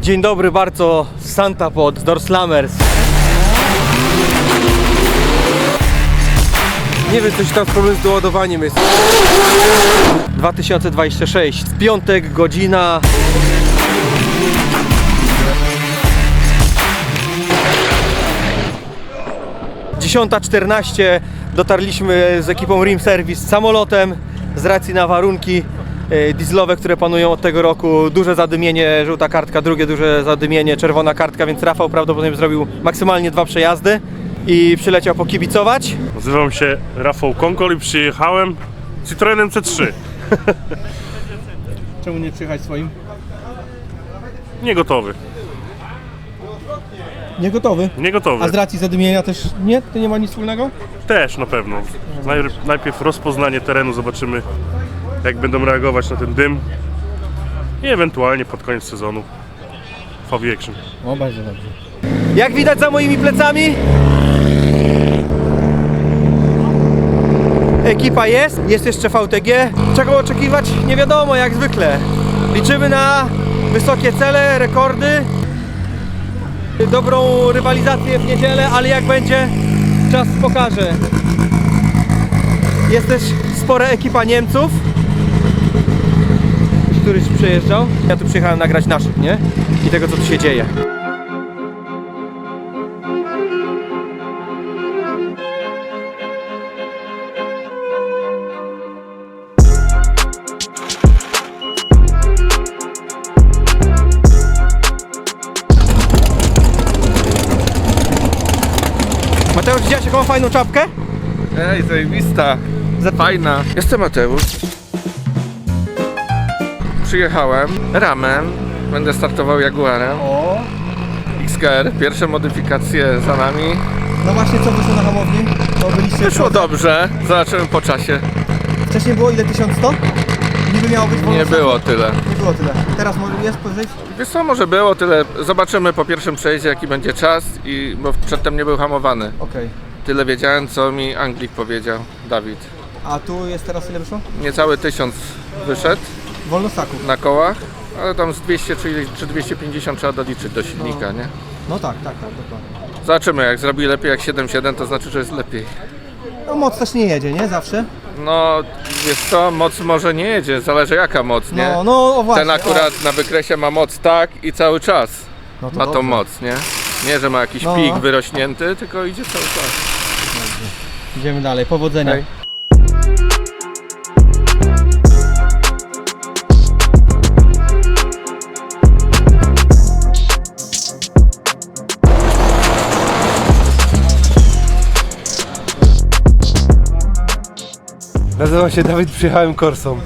Dzień dobry bardzo, Santa Pod, Dorslammers. Nie wiem, coś tam problem z doładowaniem jest. 2026, piątek, godzina 10:14. Dotarliśmy z ekipą Rim Service samolotem z racji na warunki dieslowe, które panują od tego roku. Duże zadymienie, żółta kartka, drugie duże zadymienie, czerwona kartka, więc Rafał prawdopodobnie zrobił maksymalnie 2 przejazdy i przyleciał pokibicować. Nazywam się Rafał Konkol i przyjechałem Citroenem C3. Czemu nie przyjechać swoim? Nie gotowy. Nie gotowy. Nie gotowy. A z racji zadymienia też nie? To nie ma nic wspólnego? Też na pewno. Najpierw rozpoznanie terenu, zobaczymy jak będą reagować na ten dym. I ewentualnie pod koniec sezonu VW Action. O, bardzo dobrze. Jak widać za moimi plecami, ekipa jest jeszcze VTG. Czego oczekiwać? Nie wiadomo, jak zwykle. Liczymy na wysokie cele, rekordy, dobrą rywalizację w niedzielę, ale jak będzie, czas pokaże. Jest też spora ekipa Niemców, któryś przyjeżdżał. Ja tu przyjechałem nagrać naszych, nie? I tego, co tu się dzieje. Mateusz, widziałeś jaką fajną czapkę? Ej, zajebista, fajna. Jestem Mateusz. Przyjechałem ramem, będę startował Jaguarem. O, XKR, pierwsze modyfikacje za nami. no właśnie, co wyszło na hamowni? To byliście... Wyszło dobrze, zobaczymy po czasie. Wcześniej było ile? 1100? Niby miało być wolno. Nie było tyle. Nie było tyle. Teraz może jest powyżej? Wiesz co, może było tyle. Zobaczymy po pierwszym przejeździe jaki będzie czas, bo przedtem nie był hamowany. Okej. Tyle wiedziałem, co mi Anglik powiedział, Dawid. A tu jest teraz ile wyszło? Niecały 1000 wyszedł Wolno ssaków. na kołach, ale tam z 200 czy 250 trzeba doliczyć do silnika, nie? No tak, dokładnie. Zobaczymy, jak zrobi lepiej jak 7.7, to znaczy, że jest lepiej. No moc też nie jedzie, nie? Zawsze? No, wiesz co, moc może nie jedzie, zależy jaka moc, nie? No, o właśnie. Ten akurat na wykresie ma moc tak i cały czas No to ma tą dobrze. moc, nie? Nie, że ma jakiś No. pik wyrośnięty, tylko idzie cały czas. Idziemy dalej, powodzenia. Hej. Nazywam się Dawid, przyjechałem Corsą.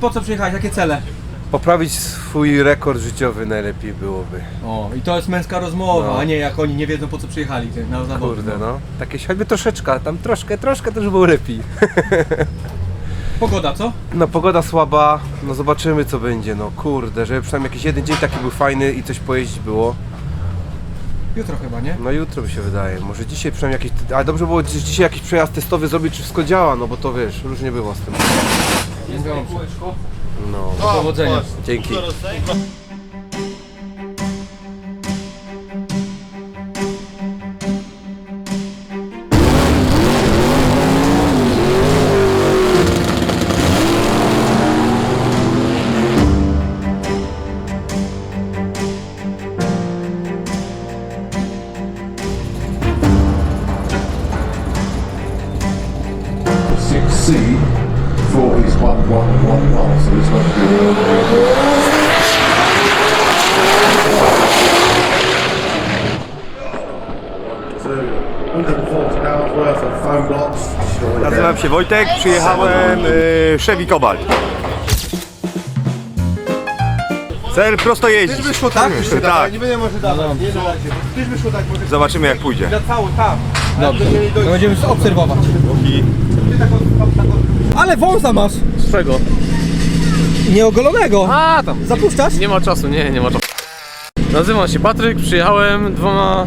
Po co przyjechałeś? Jakie cele? Poprawić swój rekord życiowy najlepiej byłoby. O, i to jest męska rozmowa, No. a nie jak oni nie wiedzą po co przyjechali na zawody. Kurde no. Takie choćby troszeczkę, tam troszkę to już było lepiej. Pogoda, co? No pogoda słaba, no zobaczymy co będzie, no kurde, żeby przynajmniej jakiś jeden dzień taki był fajny i coś pojeździć było. Jutro chyba, nie? No jutro mi się wydaje, może dzisiaj przynajmniej jakiś, ale dobrze było dzisiaj jakiś przejazd testowy zrobić, czy wszystko działa, no bo to wiesz, różnie było z tym. No, Powodzenia. dzięki. C for his 1111, so this one's good. So 140 pounds worth of foam blocks destroyed. Nazywam się Wojtek, przyjechałem Chevy Cobalt. Cel prosto jeździć. Wyszło tak? Tak. Nie będę może dawać, nie Tyś wyszło tak, może Zobaczymy jak pójdzie. cały tam. Dobrze, to będziemy obserwować. Ale wąsa masz! Z czego? Nieogolonego! A tam! Zapuszczasz? Nie ma czasu, nie ma czasu. Nazywam się Patryk, przyjechałem dwoma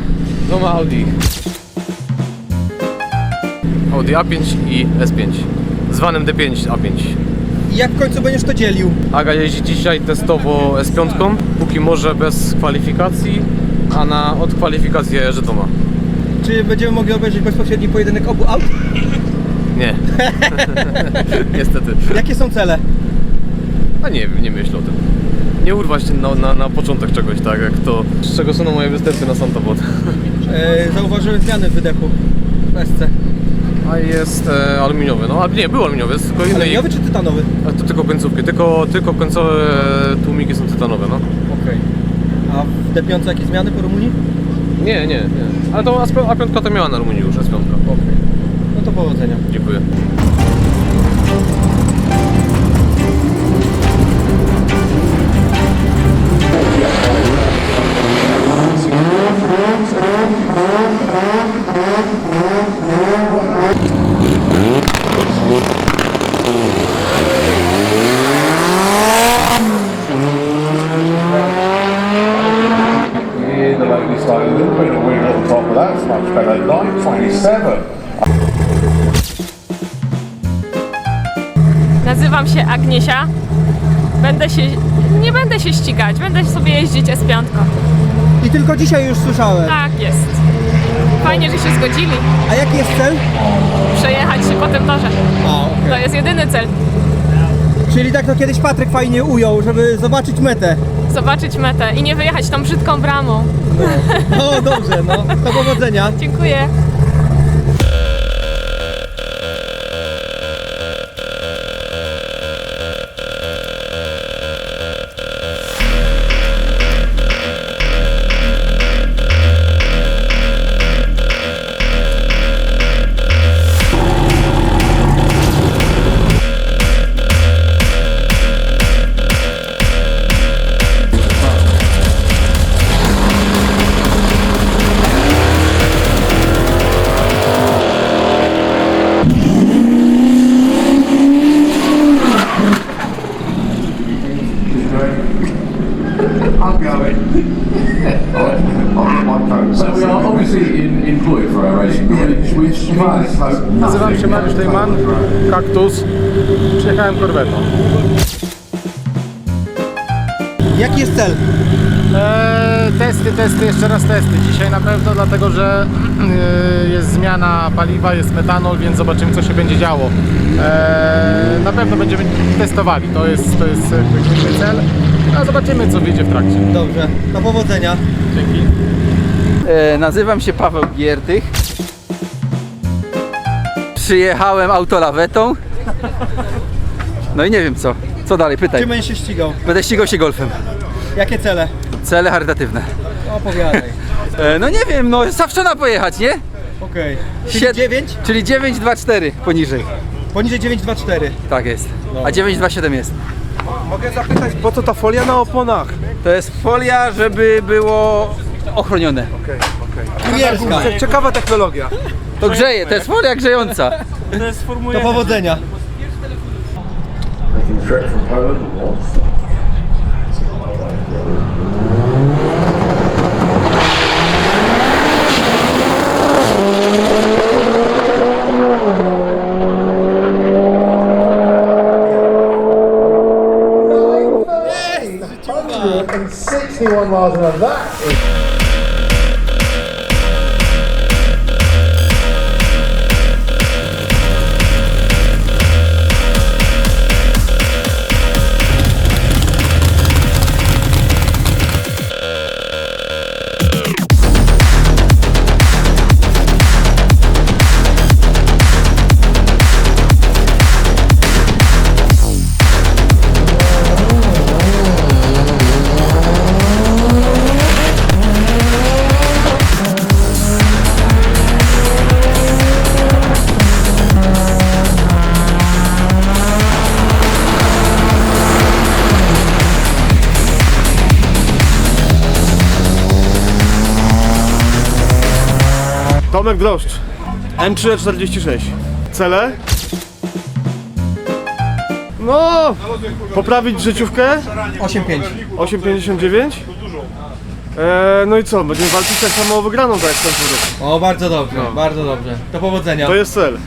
Audi. Audi A5 i S5. Zwanym D5 A5. Jak w końcu będziesz to dzielił? Aga jeździ dzisiaj testowo S5, póki może bez kwalifikacji, a od kwalifikacji jeżdżę doma. Czy będziemy mogli obejrzeć bezpośredni pojedynek obu aut? Nie. Niestety. Jakie są cele? A nie myślę o tym. Nie urwać się na początek czegoś, tak jak to, z czego są moje występy na Santa Bot. Zauważyłem zmiany w wydechu w SC. A jest aluminiowy, no ale nie, był aluminiowy, jest tylko inny. Aluminiowy czy tytanowy? A to tylko końcówki, tylko końcowe tłumiki są tytanowe, no. Okej. A w D5 jakieś zmiany po Rumunii? Nie. Ale to A5 to miała na Rumunii już, S5. No to powodzenia. Dziękuję. Yeah, the ladies started a little bit of wheel at the top of that. It's much better. 9.27. Nazywam się Agniesia. Nie będę się ścigać, będę sobie jeździć S5. I tylko dzisiaj już słyszałem. Tak jest. Fajnie, że się zgodzili A jaki jest cel? przejechać się po tym torze. A, To jest jedyny cel. Czyli tak to kiedyś Patryk fajnie ujął, żeby zobaczyć metę. Zobaczyć metę i nie wyjechać tą brzydką bramą. No dobrze, no. To powodzenia. Dziękuję. I'm going. So we are obviously employed for our racing career, which Nazywam się Mariusz Dejman, Kaktus. Przyjechałem korwetą. Jaki jest cel? Testy, jeszcze raz testy. Dzisiaj na pewno, dlatego że jest zmiana paliwa, jest metanol, więc zobaczymy, co się będzie działo. Na pewno będziemy testowali, to jest główny cel, a zobaczymy, co wyjdzie w trakcie. Dobrze, to powodzenia. Dzięki. Nazywam się Paweł Giertych. Przyjechałem autolawetą. No i nie wiem co dalej, pytaj. Czym będziesz się ścigał? Będę ścigał się golfem. Jakie cele? Cele charytatywne. Opowiadaj. No nie wiem, no Sawczona pojechać, nie? Okej. Czyli 9? Czyli 9,24 poniżej. Poniżej 9,24. Tak jest. A 9,27 jest. Mogę zapytać, po co ta folia na oponach? To jest folia, żeby było ochronione. Kurierska. Ciekawa technologia. To grzeje, to jest folia grzejąca. To powodzenia. Making trek from Poland. And 61 miles an hour. That is Tomek Droszcz, M346. Cele? No, poprawić życiówkę 8,5. 8,59. No i co, będziemy walczyć tak samo o wygraną, tak jak w tamtym roku. O, bardzo dobrze, bardzo dobrze. To powodzenia. To jest cel.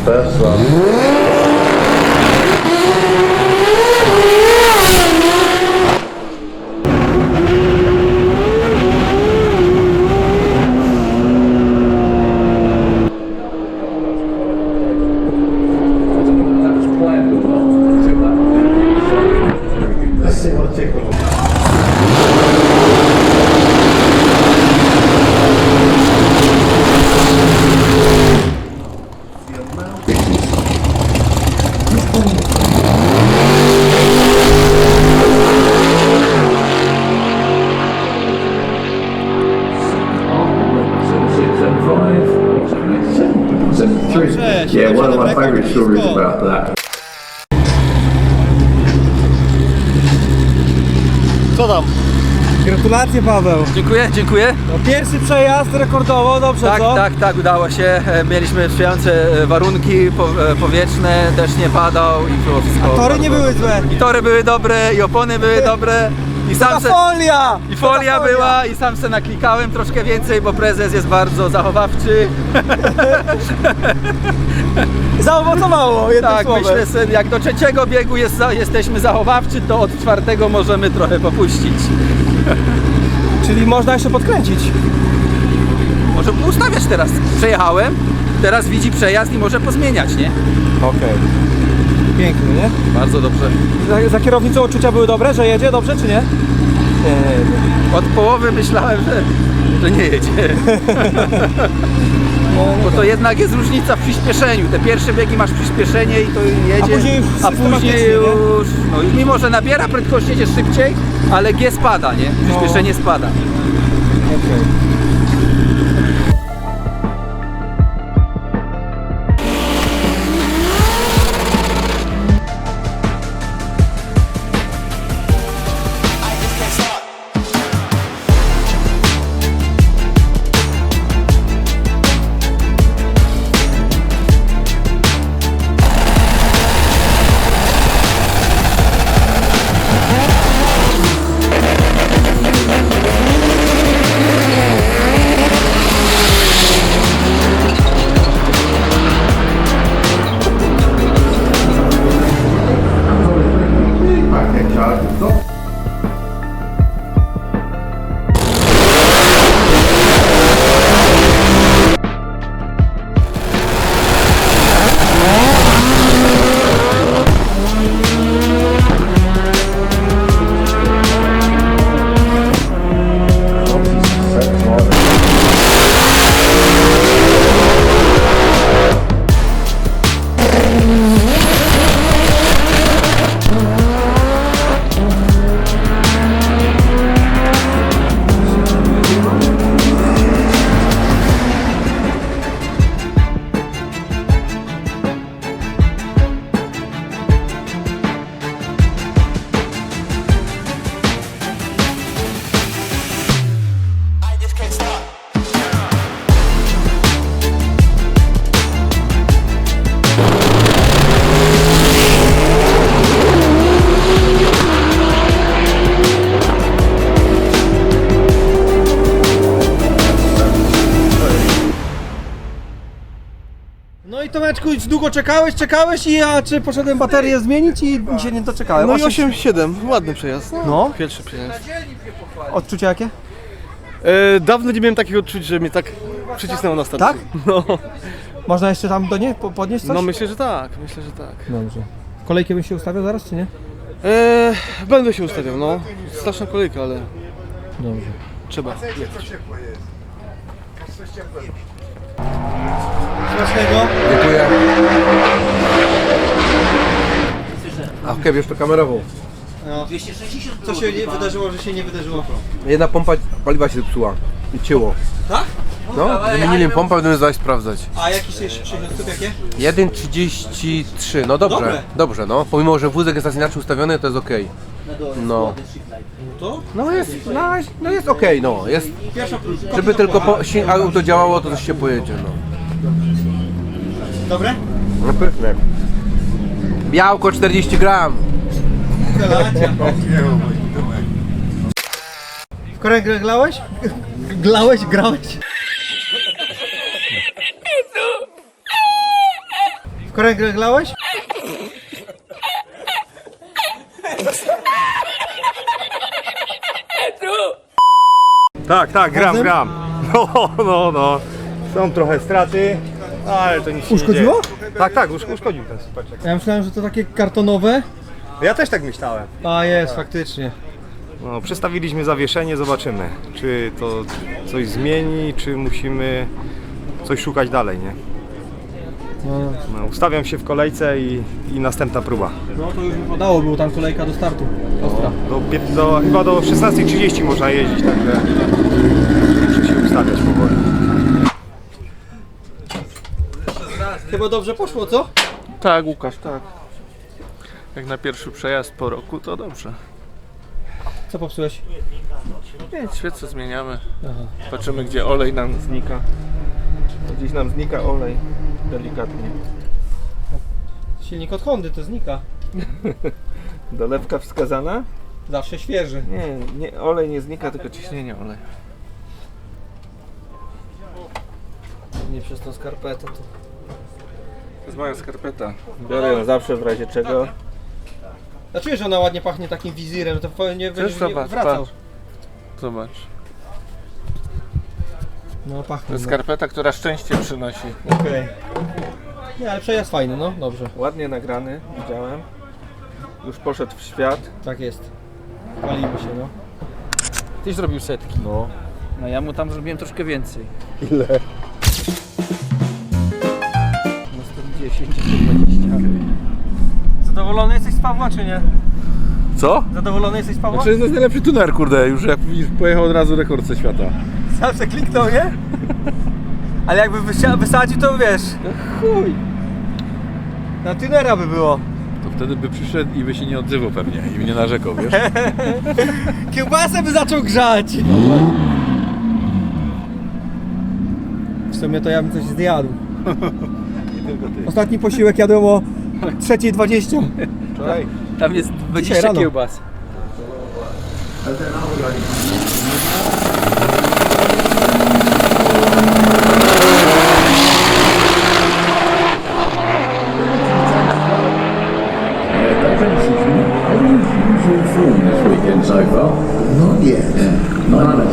first run. Let's see what a tickle. Yeah, one of my favourite stories about that. Co tam? Gratulacje, Paweł. Dziękuję, dziękuję. No, pierwszy przejazd rekordowo, dobrze, Tak, co? tak, udało się. Mieliśmy sprzyjające warunki powietrzne, deszcz nie padał i było wszystko. Tory nie były złe. I tory były dobre, i opony były dobre. I Ta sam se, folia! i folia była, i sam se naklikałem troszkę więcej, bo prezes jest bardzo zachowawczy. Zaowocowało, jednym Tak, słowem. myślę sobie, jak do trzeciego biegu jesteśmy zachowawczy, to od czwartego możemy trochę popuścić. Czyli można jeszcze podkręcić. Może ustawiać teraz. Przejechałem, teraz widzi przejazd i może pozmieniać, nie? Okej. Pięknie, nie? Bardzo dobrze. Za kierownicą uczucia były dobre, że jedzie dobrze, czy nie? Od połowy myślałem, że nie jedzie. Bo to jednak jest różnica w przyspieszeniu. Te pierwsze biegi masz przyspieszenie i to jedzie, A później już, no już mimo, że nabiera prędkość, jedzie szybciej, ale G spada, nie? Przyspieszenie spada. No i Tomeczku, długo czekałeś i ja czy poszedłem baterię zmienić i się nie doczekałem. No i 8,7, ładny przejazd. No. Pierwszy przejazd. Odczucia jakie? Dawno nie miałem takiego odczuć, że mnie tak przycisnęło na start. Tak? No. Można jeszcze tam do niej podnieść coś? No myślę, że tak, myślę, że tak. Dobrze. Kolejkę bym się ustawiał zaraz, czy nie? Będę się ustawiał, no. Straszna kolejka, ale Dobrze. trzeba. Smacznego. Dziękuję. A okej, wiesz to kamerową. No. Co się nie wydarzyło, że się nie wydarzyło? Jedna pompa paliwa się zepsuła i cięło. Tak? No, wymienili pompę, będziemy zaś sprawdzać. A jakieś stóp jakie? 1,33, no dobrze, Dobre. dobrze, no. Pomimo, że wózek jest inaczej ustawiony, to jest okej. No. To? No jest okej, no. Jest, Pierwsza próba. żeby tylko auto działało, to coś się pojedzie, no. Dobre? No pewnie. Białko 40 gram. W korę grałeś? Grałeś? Korek grałeś? Tak, Razem? gram. No. Są trochę straty, ale to nic się nie Uszkodziło? dzieje. Tak, uszkodził ten supaczek. Ja myślałem, że to takie kartonowe. Ja też tak myślałem. A jest, faktycznie. No, przestawiliśmy zawieszenie, zobaczymy, czy to coś zmieni, czy musimy coś szukać dalej, nie? No, ustawiam się w kolejce i następna próba. No to już wypadało, było tam kolejka do startu. Ostra. Chyba do 16:30 można jeździć, także muszę się ustawiać powoli. Chyba dobrze poszło, co? Tak, Łukasz, tak. Jak na pierwszy przejazd po roku, to dobrze. Co popsułeś? Więc świece zmieniamy. Patrzymy, gdzie olej nam znika. Gdzieś nam znika olej. Delikatnie. Silnik od Hondy, to znika. Dolewka wskazana? Zawsze świeży. Nie, olej nie znika, tylko ciśnienie oleju. Nie przez tą skarpetę to... To jest moja skarpeta. Biorę ją zawsze w razie czego. A czujesz, że ona ładnie pachnie takim wizirem, to pewnie będziesz nie Zobacz, wracał. patrz. Zobacz. No To pachnie. jest skarpeta, która szczęście przynosi. Okej. Nie, ale przejazd fajny, no dobrze. Ładnie nagrany, widziałem. Już poszedł w świat. Tak jest. Walimy się, no. Tyś zrobił setki. No. No ja mu tam zrobiłem troszkę więcej. Ile? No 110 czy 20. Zadowolony jesteś z Pawła, czy nie? Co? Zadowolony jesteś z Pawła? Znaczy, to jest najlepszy tuner, kurde, już jak widzisz, pojechał od razu rekordce świata. Zawsze kliknął, nie? Ale jakby wysadził, to wiesz. Chuj. Na tunera by było. To wtedy by przyszedł i by się nie odzywał pewnie i by nie narzekał, wiesz? Kiełbasę by zaczął grzać. W sumie to ja bym coś zjadł. Nie tylko ty. Ostatni posiłek jadłem o 3:20. Wczoraj. Tam jest 20 rano. kiełbas. This weekend so far? Not yet. None.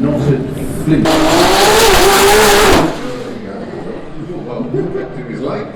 Not at Flint. His leg.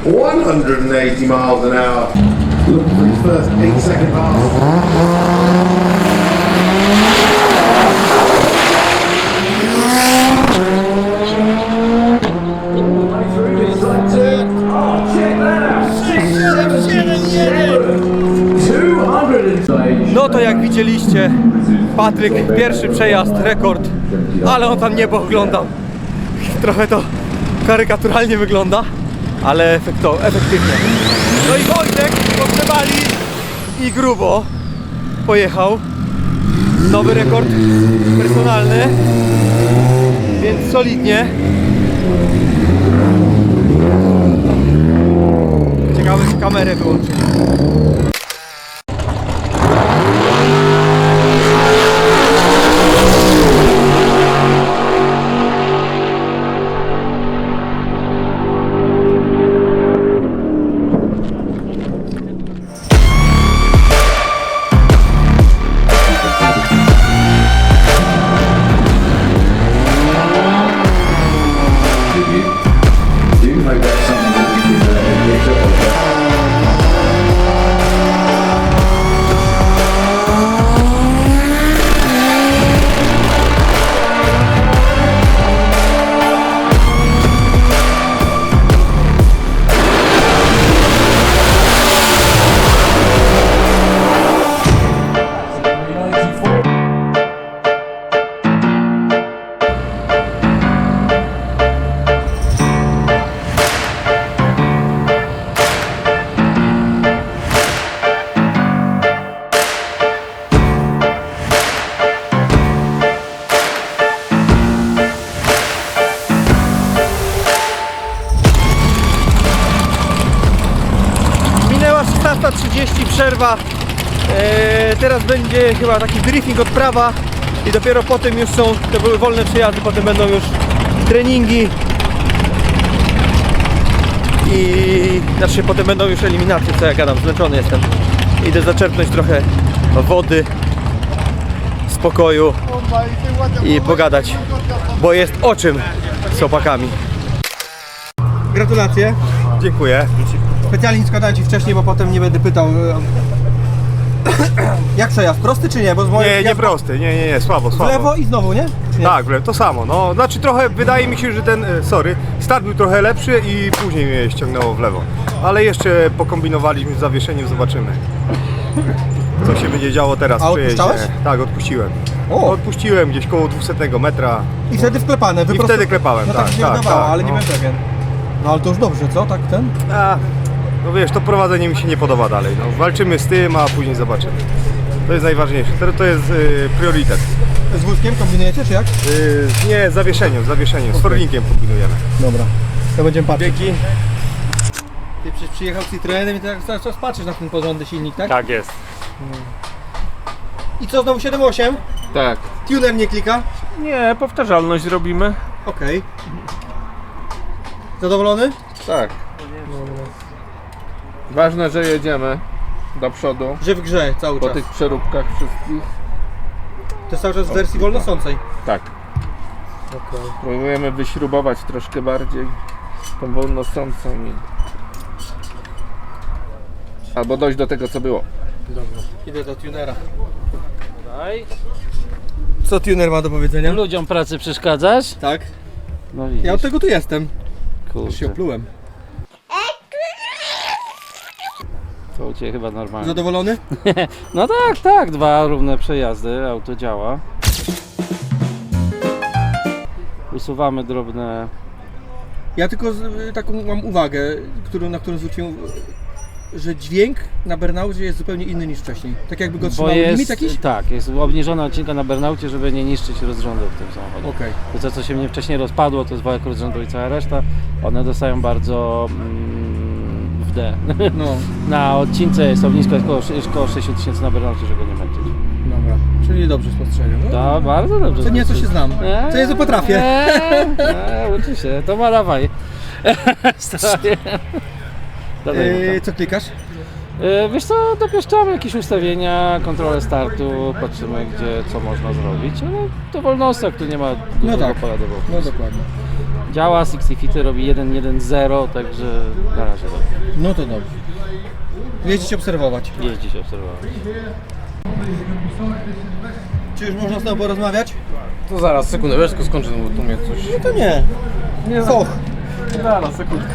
Wow! 180 miles an hour. Look for his first 8-second pass. No to jak widzieliście, Patryk, pierwszy przejazd, rekord, ale on tam niebo oglądał. Trochę to karykaturalnie wygląda, ale efektywnie. No i Wojtek pogrzebali i grubo pojechał. Nowy rekord personalny, więc solidnie. Ciekawe, czy kamerę wyłączyli. przerwa. Teraz będzie chyba taki briefing od prawa i dopiero potem już są te wolne przejazdy, potem będą już treningi i znaczy potem będą już eliminacje, co ja gadam, zmęczony jestem. Idę zaczerpnąć trochę wody, spokoju i pogadać, bo jest o czym z chłopakami. Gratulacje. Dziękuję. Specjalnie nie składałem Ci wcześniej, bo potem nie będę pytał. Jak przejazd? Prosty czy nie? Bo z mojej Nie prosty, nie, słabo. w lewo i znowu, nie? Czy nie? Tak, w lewo, to samo. No, znaczy trochę, wydaje mi się, że ten, start był trochę lepszy i później mnie ściągnęło w lewo. Ale jeszcze pokombinowaliśmy z zawieszeniem, zobaczymy. Co się będzie działo teraz A w przejeździe. odpuszczałeś? Tak, odpuściłem. O! Odpuściłem gdzieś koło 200 metra. I wtedy wklepane. I wtedy klepałem, no tak. tak, się tak, wydawało, tak, ale nie no. byłem pewien. No ale to już dobrze, co? Tak ten? No wiesz, to prowadzenie mi się nie podoba dalej. No, walczymy z tym, a później zobaczymy. To jest najważniejsze, to jest priorytet. Z wózkiem kombinujecie, czy jak? Nie, z zawieszeniem, z Forlinkiem kombinujemy. Dobra, to będziemy patrzeć. Dzięki. Ty przecież przyjechał Citroenem i teraz cały czas patrzysz na ten porządny silnik, tak? Tak jest. I co, znowu 7.8? Tak. Tuner nie klika? Nie, powtarzalność robimy. Okej. Zadowolony? Tak. Ważne, że jedziemy do przodu Że w grze cały po czas. tych przeróbkach wszystkich. To jest cały czas w wersji wolnosącej. Tak. Próbujemy wyśrubować troszkę bardziej tą wolnosącą i... albo dojść do tego, co było. Idę do tunera. Co tuner ma do powiedzenia? Ludziom pracy przeszkadzasz? Tak. No widzisz. Ja od tego tu jestem. Kurde. Już się oplułem. To u Ciebie chyba normalnie. Zadowolony? No tak, 2 równe przejazdy, auto działa. Usuwamy drobne... Ja tylko taką mam uwagę, na którą zwróciłem, że dźwięk na burnaucie jest zupełnie inny niż wcześniej. Tak jakby go Bo trzymało limit jest, jakiś? tak, jest obniżona odcinka na burnaucie, żeby nie niszczyć rozrządów w tym samochodzie. Okej. To co się mnie wcześniej rozpadło, to jest wałek rozrządu i cała reszta. One dostają bardzo w D. No, Na odcince jest obniżka około 6000 na burnaucie, żeby nie męczyć. dobra. Czyli dobrze spostrzegam. No, To bardzo dobrze. to nieco się znam. Co nieco potrafię. Uczy się, to ma dawaj. Stawię. Co klikasz? Wiesz co, dopieszczamy jakieś ustawienia, kontrolę startu, patrzymy gdzie, co można zrobić, ale to wolnostek, tu nie ma dużego tak. pola do No dokładnie. Działa, 60 robi 1.1.0, także na razie dobrze. No to dobrze. Jeździć obserwować. Jeździ się obserwować. Czy już można z tobą porozmawiać? To zaraz, sekundę, wiesz, tylko skończę, bo tu mnie coś... No to nie. Foch. Zaraz, sekundkę.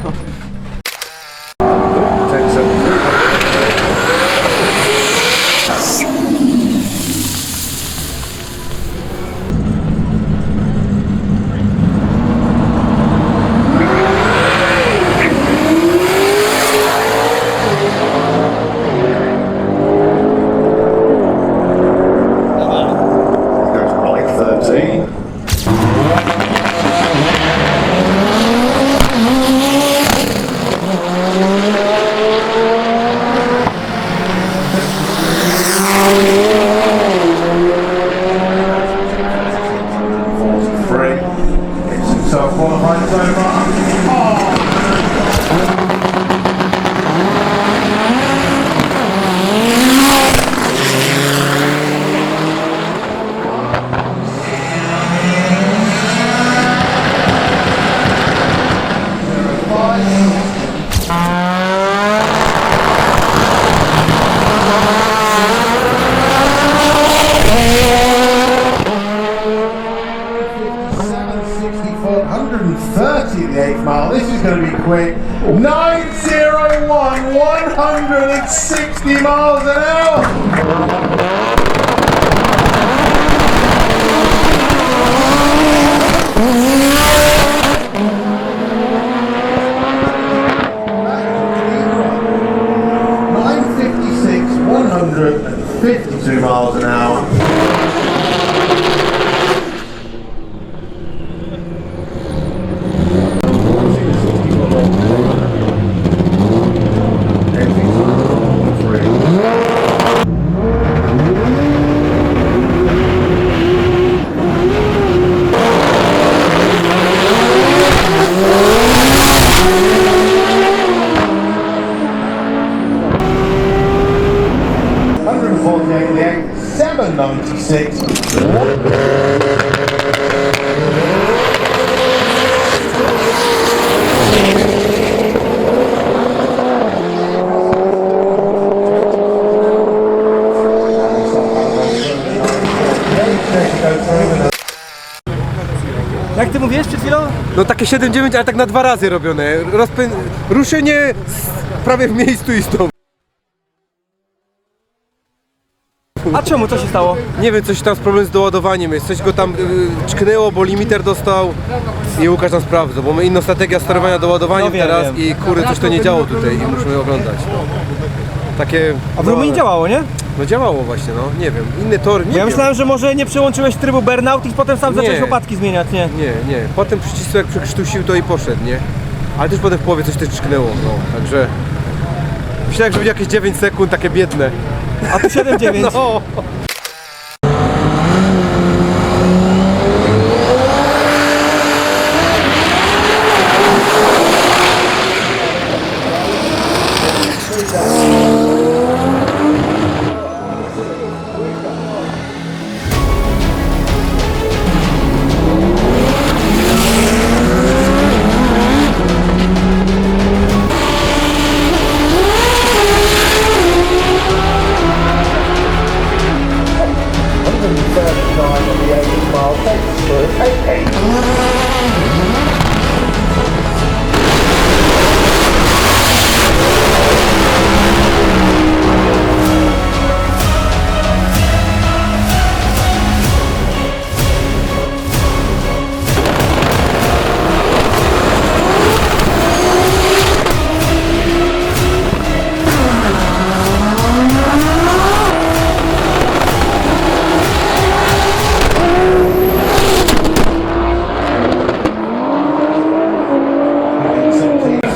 Goes right 13. Free. Gets himself qualified so far. The 8th mile. This is going to be quick. 9:01, 160 miles an hour. $9.56, 152 miles an hour. Free. Jak ty mówiłeś przed chwilą? No takie 7-9, ale tak na 2 razy robione. Ruszenie prawie w miejscu i stop. A czemu? Co się stało? Nie wiem, coś tam z problem z doładowaniem jest, coś go tam czknęło, bo limiter dostał i Łukasz tam sprawdza, bo mamy inną strategię sterowania doładowaniem No wiem, teraz wiem. i kurde, coś to nie działo tutaj i musimy oglądać. Takie... A w Rumunii działało, nie? No działało właśnie, no, nie wiem, inny tor, nie Ja wiem. myślałem, że może nie przełączyłeś trybu burnout i potem sam zacząłeś Nie. łopatki zmieniać, nie? Nie, potem przycisnął, jak przekrztusił to i poszedł, nie? Ale też potem w połowie coś też czknęło, no, także... Myślałem, że będzie jakieś 9 sekund, takie biedne. A tu 7-9. No.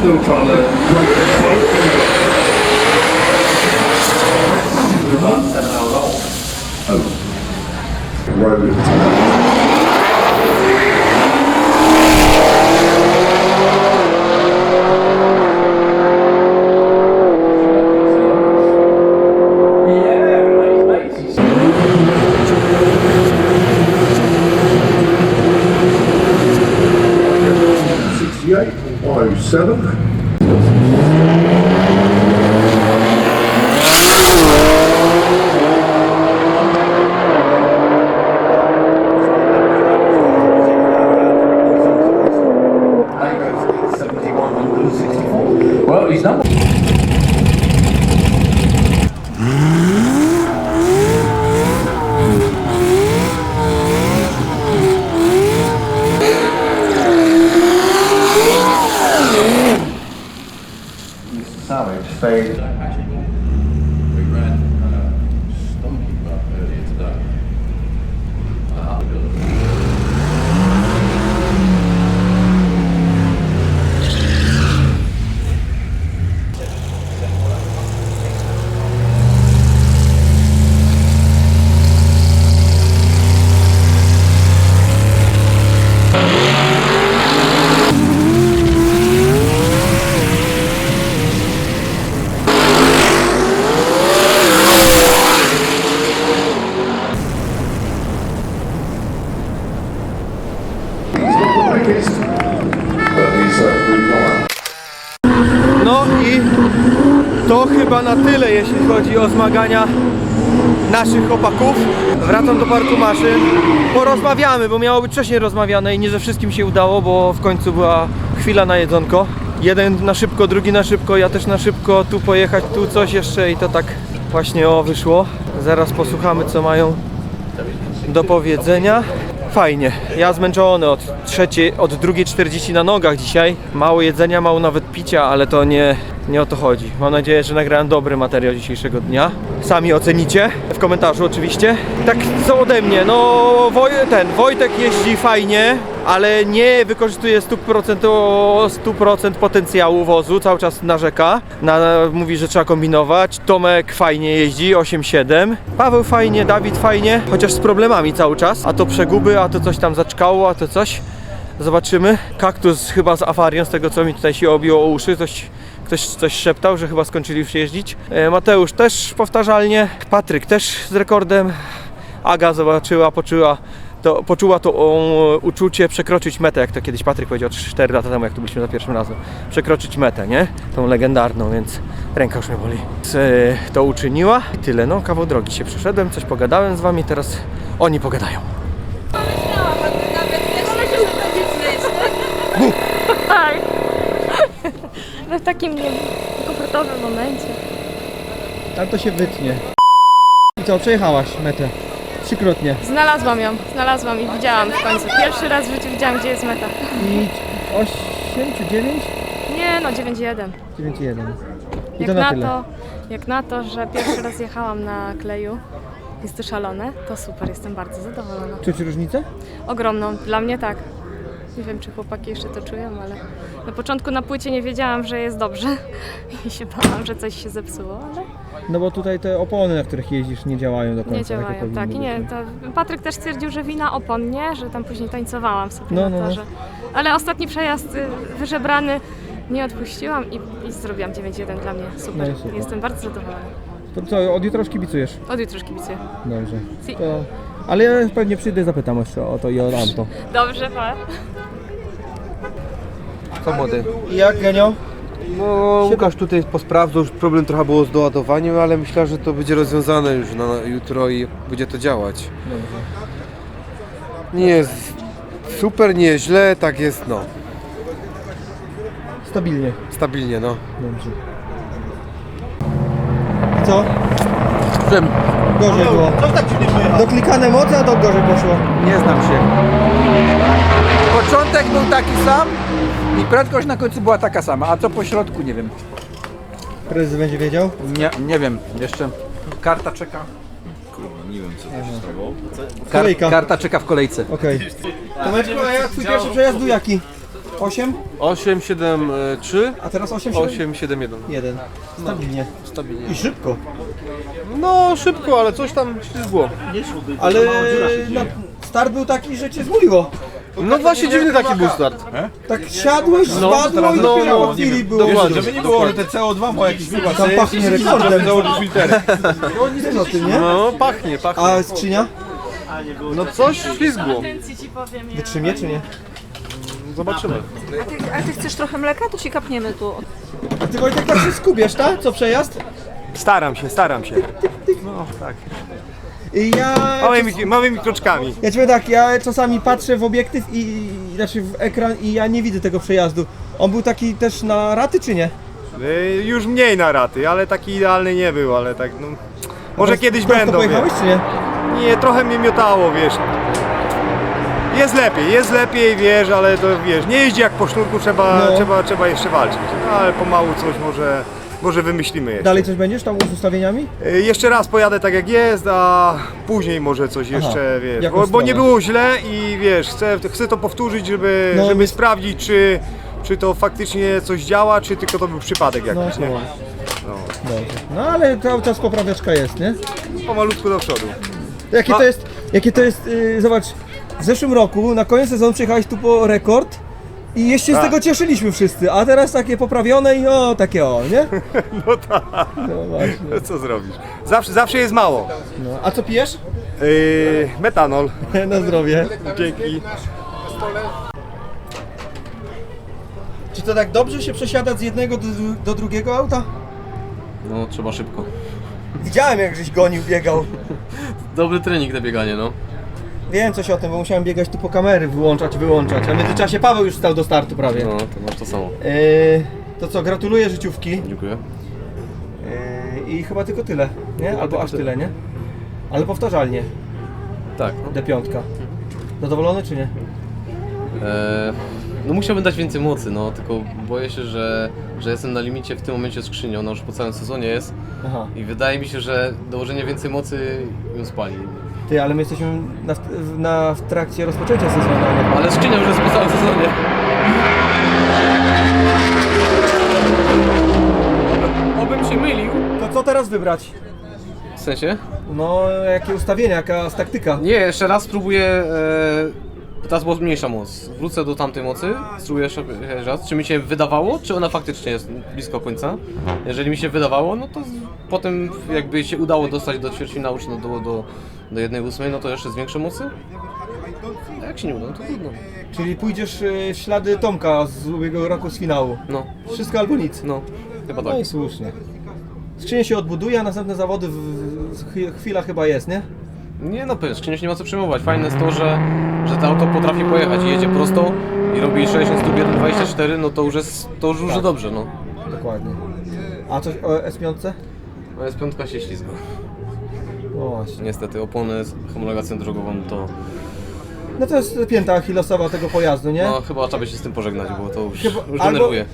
Still trying to break the quote. Road. Well, he's number. Savage fade. We ran Stonky Buck earlier today. No i to chyba na tyle, jeśli chodzi o zmagania naszych chłopaków. Wracam do parku maszyn. Porozmawiamy, bo miało być wcześniej rozmawiane i nie ze wszystkim się udało, bo w końcu była chwila na jedzonko. Jeden na szybko, drugi na szybko, ja też na szybko, tu pojechać, tu coś jeszcze i to tak właśnie wyszło. Zaraz posłuchamy, co mają do powiedzenia. Fajnie, ja zmęczony od 2:40 na nogach dzisiaj. Mało jedzenia, mało nawet picia, ale to nie o to chodzi. Mam nadzieję, że nagrałem dobry materiał dzisiejszego dnia. Sami ocenicie, w komentarzu oczywiście. Tak co ode mnie, no Wojtek jeździ fajnie, ale nie wykorzystuje 100% potencjału wozu, cały czas narzeka. Mówi, że trzeba kombinować. Tomek fajnie jeździ, 8,7. Paweł fajnie, Dawid fajnie, chociaż z problemami cały czas. A to przeguby, a to coś tam zaczkało, a to coś. Zobaczymy. Kaktus chyba z awarią, z tego co mi tutaj się obiło o uszy. Ktoś coś szeptał, że chyba skończyli już jeździć. Mateusz też powtarzalnie. Patryk też z rekordem. Aga poczuła to uczucie przekroczyć metę, jak to kiedyś Patryk powiedział 4 lata temu, jak tu byliśmy za pierwszym razem. Przekroczyć metę, nie? Tą legendarną, więc ręka już mnie boli. To uczyniła. Tyle, no, kawał drogi się przeszedłem, coś pogadałem z wami, teraz oni pogadają. w takim niekomfortowym momencie. Ale to się wytnie. I co, przejechałaś metę? 3-krotnie. Znalazłam i widziałam w końcu. Pierwszy raz w życiu widziałam, gdzie jest meta. I 8 czy 9? Nie no, 9-1. 9-1. I to na tyle. Jak na to, że pierwszy raz jechałam na kleju, jest to szalone, to super, jestem bardzo zadowolona. Czuć różnicę? Ogromną, dla mnie tak. Nie wiem, czy chłopaki jeszcze to czują, ale na początku na płycie nie wiedziałam, że jest dobrze i się bałam, że coś się zepsuło, ale No bo tutaj te opony, na których jeździsz, nie działają do końca. nie działają. Tak, i nie, to Patryk też stwierdził, że wina opon, nie, że tam później tańcowałam sobie No, na no. torze. Ale ostatni przejazd wyżebrany nie odpuściłam i zrobiłam 9-1 dla mnie. Super. No i super. Jestem bardzo zadowolona. To co, od jutra już kibicujesz? Od jutra już kibicuję. Dobrze. Si. To... Ale ja pewnie przyjdę i zapytam jeszcze o to i o tamto. Dobrze, pa. Co młody? I jak, Genio? No Łukasz tutaj posprawdzał, już problem trochę było z doładowaniem, ale myślę, że to będzie rozwiązane już na jutro i będzie to działać. Nie jest super, nie jest źle, tak jest no. Stabilnie. Stabilnie no. Dobrze. I co? Czym? Gorzej było. Doklikane moce, a to gorzej poszło. Nie znam się. Początek był taki sam i prędkość na końcu była taka sama, a co po środku nie wiem. Prezes będzie wiedział? Nie wiem, jeszcze karta czeka. Nie wiem co się stało. Kolejka. Karta czeka w kolejce. Okej. Tomeczku, a jak twój pierwszy przejazd był jaki? 8? 8, 7, 3, A teraz 8, 7? 8, 7, 1. 1. Stabilnie. Stabilnie. I szybko. No szybko, ale coś tam ślizgło. Ale no, start był taki, że cię zmuliło. No właśnie dziwny taki był start. Tak siadłeś, spadło i dopiero po chwili było. Dokładnie. Żeby nie było, że te CO2 ma jakiś wpływ. Tam pachnie rekordem. Założyć filtry. Wiesz o tym, nie? No pachnie. A skrzynia? No coś ślizgło. Wytrzymie czy nie? Zobaczymy. A ty chcesz trochę mleka? To ci kapniemy tu. A ty Wojtek tak się skubiesz, tak? Co przejazd? Staram się. No tak. I ja... Małymi kroczkami. Ja ci powiem tak, ja czasami patrzę w obiektyw znaczy w ekran i ja nie widzę tego przejazdu. On był taki też na raty czy nie? Już mniej na raty, ale taki idealny nie był, ale tak no... Może kiedyś Prosto będą, pojechałeś czy nie? Nie, trochę mnie miotało, wiesz. Jest lepiej, wiesz, ale to wiesz, nie jeździ jak po sznurku, trzeba jeszcze walczyć. No, ale pomału coś może wymyślimy jeszcze. Dalej coś będziesz tam z ustawieniami? Jeszcze raz pojadę tak jak jest, a później może coś jeszcze, wiesz, bo nie było źle i wiesz, chcę to powtórzyć, żeby sprawdzić, czy to faktycznie coś działa, czy tylko to był przypadek jakiś, nie? No ale cały czas poprawiaczka jest, nie? Pomalutku do przodu. Jakie to jest, zobacz, w zeszłym roku na koniec sezonu przyjechałeś tu po rekord i jeszcze z tego cieszyliśmy wszyscy, a teraz takie poprawione i takie nie? No tak, No właśnie. co zrobisz? Zawsze jest mało. No. A co pijesz? Metanol. Na zdrowie. Dzięki. Czy to tak dobrze się przesiadać z jednego do drugiego auta? No trzeba szybko. Widziałem jak żeś gonił, biegał. Dobry trening na bieganie, no. Wiem coś o tym, bo musiałem biegać tu po kamery, wyłączać. A w międzyczasie Paweł już stał do startu prawie. No, to masz to samo. To co, gratuluję życiówki. Dziękuję. I chyba tylko tyle, nie? Albo aż tyle, nie? Ale powtarzalnie. Tak. No. D5. Zadowolony czy nie? No musiałbym dać więcej mocy, no, tylko boję się, że jestem na limicie w tym momencie skrzyni, ona już po całym sezonie jest. Aha. I wydaje mi się, że dołożenie więcej mocy ją spali. Ty, ale my jesteśmy w trakcie rozpoczęcia sezonu. Ale skrzynia już jest po całym sezonie. Obym się mylił. To co teraz wybrać? W sensie? No, jakie ustawienia, jaka jest taktyka? Nie, jeszcze raz spróbuję. Teraz była mniejsza moc. Wrócę do tamtej mocy, spróbuję jeszcze raz. Czy mi się wydawało, czy ona faktycznie jest blisko końca? Jeżeli mi się wydawało, no to potem jakby się udało dostać do ćwierćfinału, czy do 1/8, no to jeszcze zwiększę mocy. A jak się nie uda, no to trudno. Czyli pójdziesz w ślady Tomka z ubiegłego roku z finału. No. Wszystko albo nic. No, chyba tak. No i słusznie. Skrzynia się odbuduje, a następne zawody chwila chyba jest, nie? Nie no, skrzynia się nie ma co przejmować. Fajne jest to, że to auto potrafi pojechać i jedzie prosto i robi 60 stóp 1,24, no to już dobrze, no. Dokładnie. A coś o S5? S5 się ślizga. No właśnie. Niestety, opony z homologacją drogową to... No to jest pięta achillesowa tego pojazdu, nie? No chyba trzeba by się z tym pożegnać, bo to już Albo denerwuje.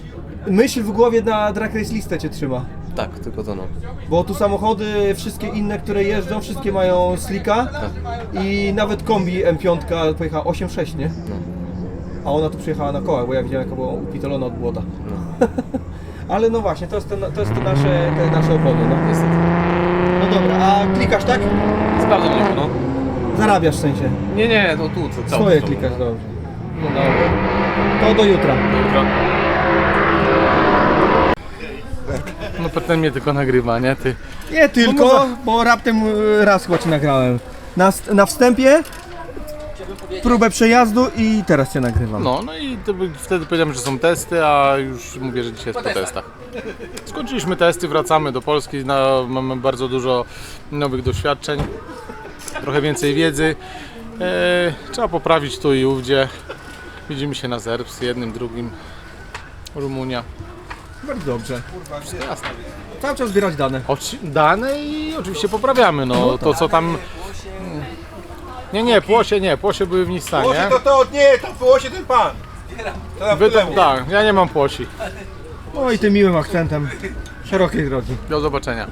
myśl w głowie na drag race listę cię trzyma. Tak, tylko to no. Bo tu samochody, wszystkie inne, które jeżdżą, wszystkie mają slicka i nawet kombi M5 pojechała 8.6, nie? No. A ona tu przyjechała na kołach, bo ja widziałem, jaka była upitolona od błota. No. Ale no właśnie, to jest te nasze opony, no. Niestety. No dobra, a klikasz, tak? Sprawdzam tylko, no. Zarabiasz w sensie. Nie, to tu. Co, Swoje klikasz, dobrze. No dobra. To do jutra. No potem mnie tylko nagrywa, nie? Ty. Nie tylko, bo raptem raz chyba cię nagrałem. Na wstępie, próbę przejazdu i teraz cię nagrywam. No i wtedy powiedziałem, że są testy, a już mówię, że dzisiaj jest po testach. Skończyliśmy testy, wracamy do Polski, mamy bardzo dużo nowych doświadczeń, trochę więcej wiedzy. Trzeba poprawić tu i ówdzie. Widzimy się na Zerbs, jednym, drugim, Rumunia. Bardzo dobrze. Jasne. Cały czas zbierać dane. Dane i oczywiście poprawiamy, no to co tam... Płosie były w Nissanie. tam Płosie ten pan. Tak, ja nie mam płosi. Oj, tym miłym akcentem szerokiej drogi. Do zobaczenia.